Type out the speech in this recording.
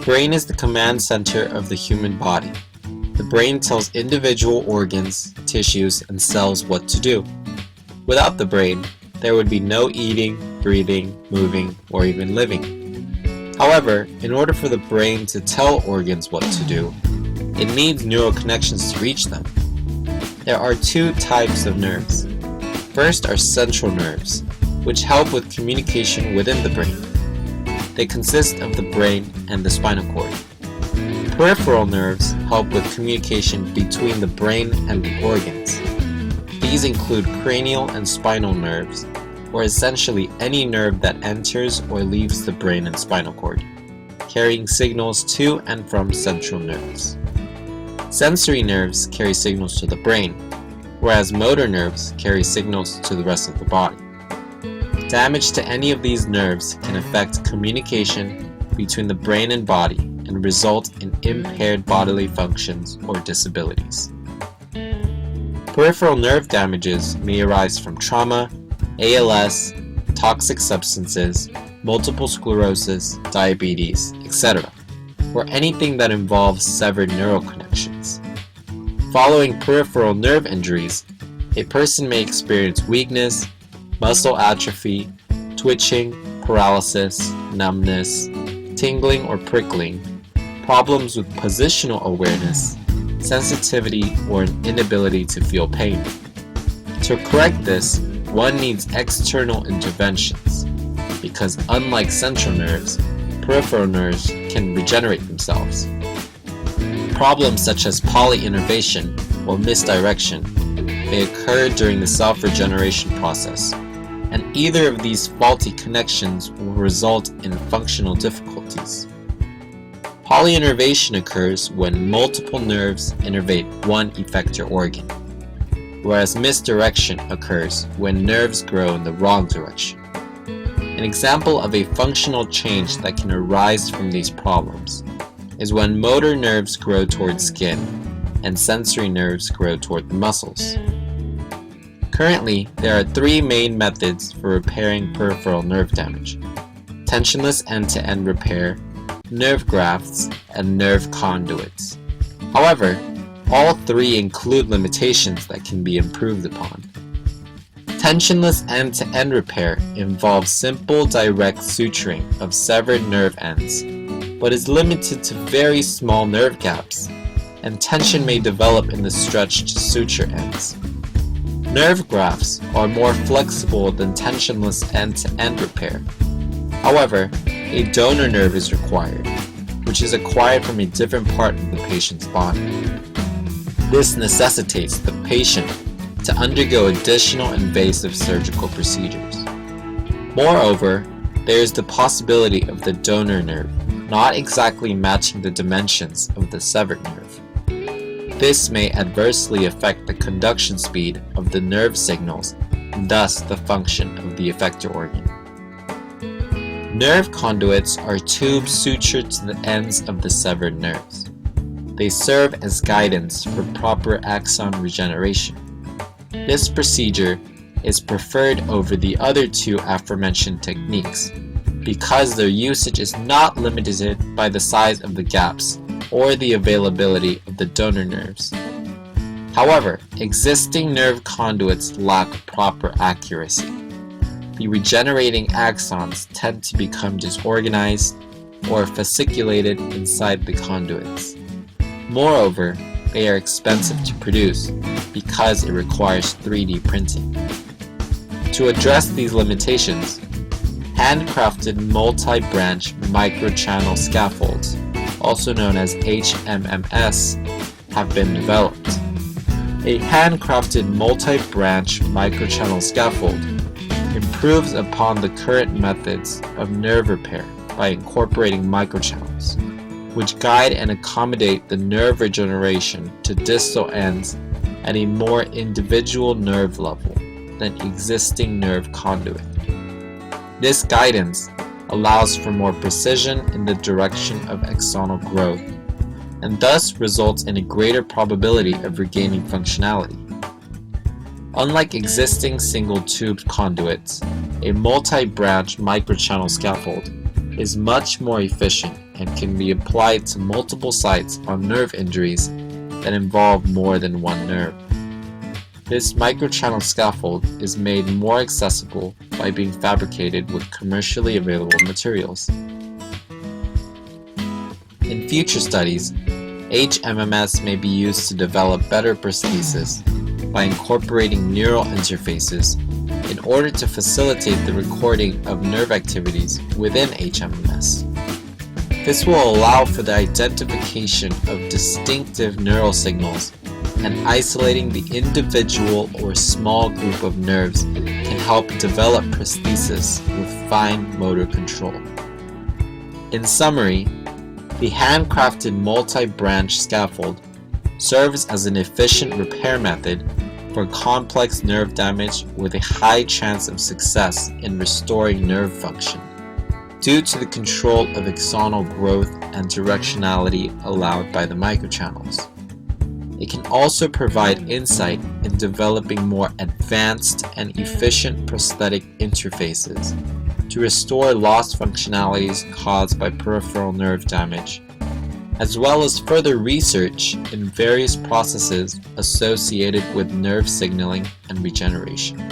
brain is the command center of the human body. The brain tells individual organs, tissues, and cells what to do. Without the brain, there would be no eating, breathing, moving, or even living. However, in order for the brain to tell organs what to do, it needs neural connections to reach them. There are two types of nerves. First are central nerves, which help with communication within the brain. They consist of the brain and the spinal cord. Peripheral nerves help with communication between the brain and the organs. These include cranial and spinal nerves, or essentially any nerve that enters or leaves the brain and spinal cord, carrying signals to and from central nerves. Sensory nerves carry signals to the brain, whereas motor nerves carry signals to the rest of the body. Damage to any of these nerves can affect communication between the brain and body and result in impaired bodily functions or disabilities. Peripheral nerve damages may arise from trauma, ALS, toxic substances, multiple sclerosis, diabetes, etc., or anything that involves severed neural connections. Following peripheral nerve injuries, a person may experience weakness, muscle atrophy, twitching, paralysis, numbness, tingling or prickling, problems with positional awareness, sensitivity, or an inability to feel pain. To correct this, one needs external interventions, because unlike central nerves, peripheral nerves can regenerate themselves. Problems such as polyinnervation or misdirection may occur during the self-regeneration process, and either of these faulty connections will result in functional difficulties. Polyinnervation occurs when multiple nerves innervate one effector organ, whereas misdirection occurs when nerves grow in the wrong direction. An example of a functional change that can arise from these problems is when motor nerves grow toward skin and sensory nerves grow toward the muscles. Currently, there are three main methods for repairing peripheral nerve damage: tensionless end-to-end repair, nerve grafts, and nerve conduits. However, all three include limitations that can be improved upon. Tensionless end-to-end repair involves simple direct suturing of severed nerve ends, but is limited to very small nerve gaps, and tension may develop in the stretched suture ends. Nerve grafts are more flexible than tensionless end-to-end repair. However, a donor nerve is required, which is acquired from a different part of the patient's body. This necessitates the patient to undergo additional invasive surgical procedures. Moreover, there is the possibility of the donor nerve not exactly matching the dimensions of the severed nerve. This may adversely affect the conduction speed of the nerve signals and thus the function of the effector organ. Nerve conduits are tubes sutured to the ends of the severed nerves. They serve as guidance for proper axon regeneration. This procedure is preferred over the other two aforementioned techniques because their usage is not limited by the size of the gaps or the availability of the donor nerves. However, existing nerve conduits lack proper accuracy. The regenerating axons tend to become disorganized or fasciculated inside the conduits. Moreover, they are expensive to produce because it requires 3D printing. To address these limitations, handcrafted multi-branch microchannel scaffolds, also known as HMMS, have been developed. A handcrafted multi-branch microchannel scaffold improves upon the current methods of nerve repair by incorporating microchannels, which guide and accommodate the nerve regeneration to distal ends at a more individual nerve level than existing nerve conduit. This guidance allows for more precision in the direction of axonal growth, and thus results in a greater probability of regaining functionality. Unlike existing single-tube conduits, a multi-branch microchannel scaffold is much more efficient and can be applied to multiple sites on nerve injuries that involve more than one nerve. This microchannel scaffold is made more accessible by being fabricated with commercially available materials. In future studies, HMMS may be used to develop better prosthesis by incorporating neural interfaces in order to facilitate the recording of nerve activities within HMMS. This will allow for the identification of distinctive neural signals, and isolating the individual or small group of nerves can help develop prosthesis with fine motor control. In summary, the handcrafted multi-branch scaffold serves as an efficient repair method for complex nerve damage with a high chance of success in restoring nerve function, due to the control of axonal growth and directionality allowed by the microchannels. It can also provide insight in developing more advanced and efficient prosthetic interfaces to restore lost functionalities caused by peripheral nerve damage, as well as further research in various processes associated with nerve signaling and regeneration.